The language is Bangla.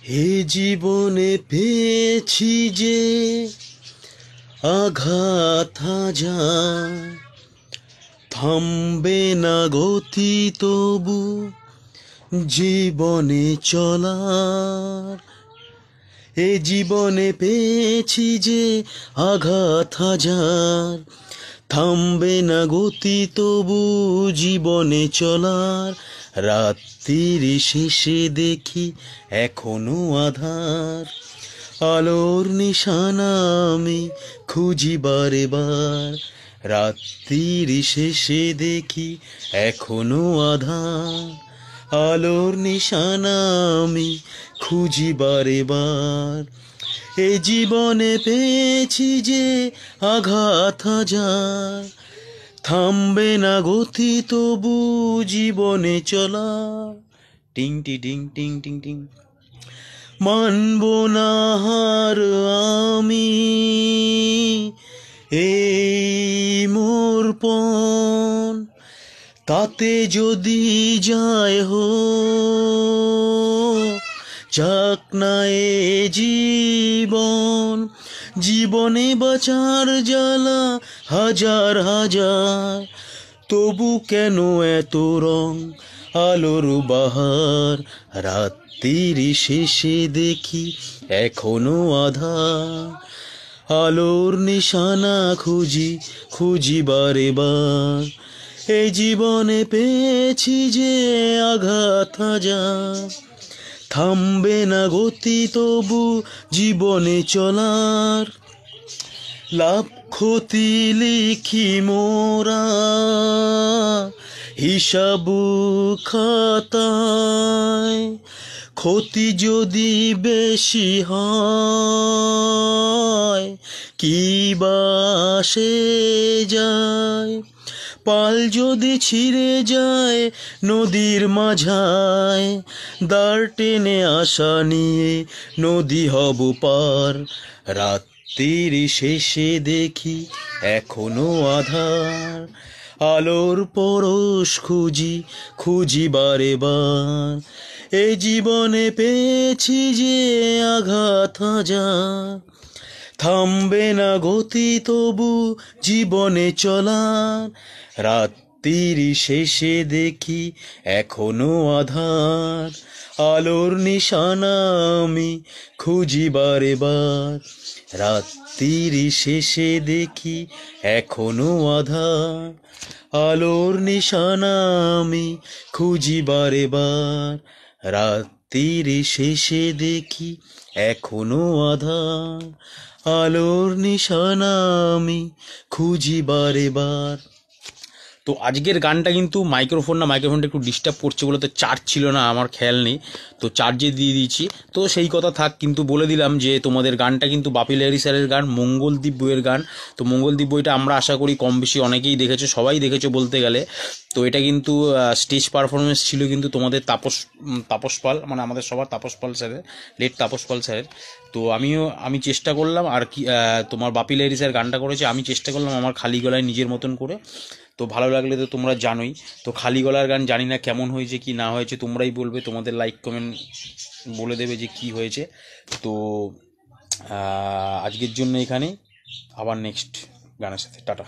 হে জীবনে পেয়েছি যে আঘাত হাজার, থামবে না গতি তবু জীবনে চলার। এ জীবনে পেয়েছি যে আঘাত হাজার, থামবে না গতি তবু জীবনে চলার। রাত্রির শেষে দেখি এখনো আধার, আলোর নিশানা আমি খুঁজি বারে বার। রাত্রির শেষে দেখি এখনো আধার, আলোর নিশানা আমি খুঁজি বারে বার। এ জীবনে পেয়েছি যে আঘাত হাজার, থামবে না গতি তবু জীবনে চলা। টিং টি টিং টিং টিং টিং। মানব না হার আমি, এই মোর পণ, তাতে যদি যায় যাক না এ জীবন। জীবনে বাঁচার জ্বালা হাজার হাজার, তবু কেন এত রং আলোর বাহার। রাত্রির শেষে দেখি এখনো আধার, আলোর নিশানা খুঁজি খুঁজি বারে বার। এই জীবনে পেয়েছি যে আঘাত হাজার, থামবে না গতি তবু জীবনে চলার। লাভ ক্ষতি লিখি মোরা হিসাব খাতায়, ক্ষতি যদি বেশি হয় কি বা আসে যায়। পাল যদি ছিঁড়ে যায় নদীর মাঝায়, দাঁড় টেনে আশা নিয়ে নদী হব পার। রাত্রির শেষে দেখি এখনো আধার, আলোর পরশ খুঁজি খুঁজি বারে বার। এই জীবনে পেয়েছি যে আঘাত হাজার, থামবে না গতি তবু জীবনে চলার। রাত্রির শেষে দেখি এখনো আধার, আলোর নিশানা আমি খুঁজি বারে বার। রাত্রির শেষে দেখি এখনো আধার, আলোর নিশানা আমি খুঁজি বারে বার। রাত্রির শেষে দেখি এখনো আধার, আলোর নিশানা আমি খুঁজি বারে বার। তো আজকের গানটা কিন্তু মাইক্রোফোনটা একটু ডিস্টার্ব করছে বলে তো চার্জ ছিল না, আমার খেয়াল নেই, তো চার্জে দিয়ে দিয়েছি। তো সেই কথা থাক, কিন্তু বলে দিলাম যে তোমাদের গানটা কিন্তু বাপি লাহিড়ী স্যারের গান, মঙ্গলদ্বীপ বইয়ের গান। তো মঙ্গলদ্বীপ বইটা আমরা আশা করি কম বেশি অনেকেই দেখেছো, সবাই দেখেছো বলতে গেলে। তো এটা কিন্তু স্টেজ পারফরমেন্স ছিল কিন্তু তোমাদের তাপস পাল, মানে আমাদের সবার তাপস পাল স্যারের, লেট তাপস পাল স্যারের। তো আমি চেষ্টা করলাম আর কি, তোমার বাপি লাহিড়ী স্যার গানটা করেছে, আমি চেষ্টা করলাম আমার খালি গলায় নিজের মতন করে। তো ভালো লাগলে তো তোমরা জানোই। তো খালি গলার গান জানি না কেমন হয়েছে কি না হয়েছে, তোমরাই বলবে, তোমাদের লাইক কমেন্ট বলে দেবে যে কি হয়েছে। তো আজকের জন্য এখানেই, আবার নেক্সট গানের সাথে টাটা।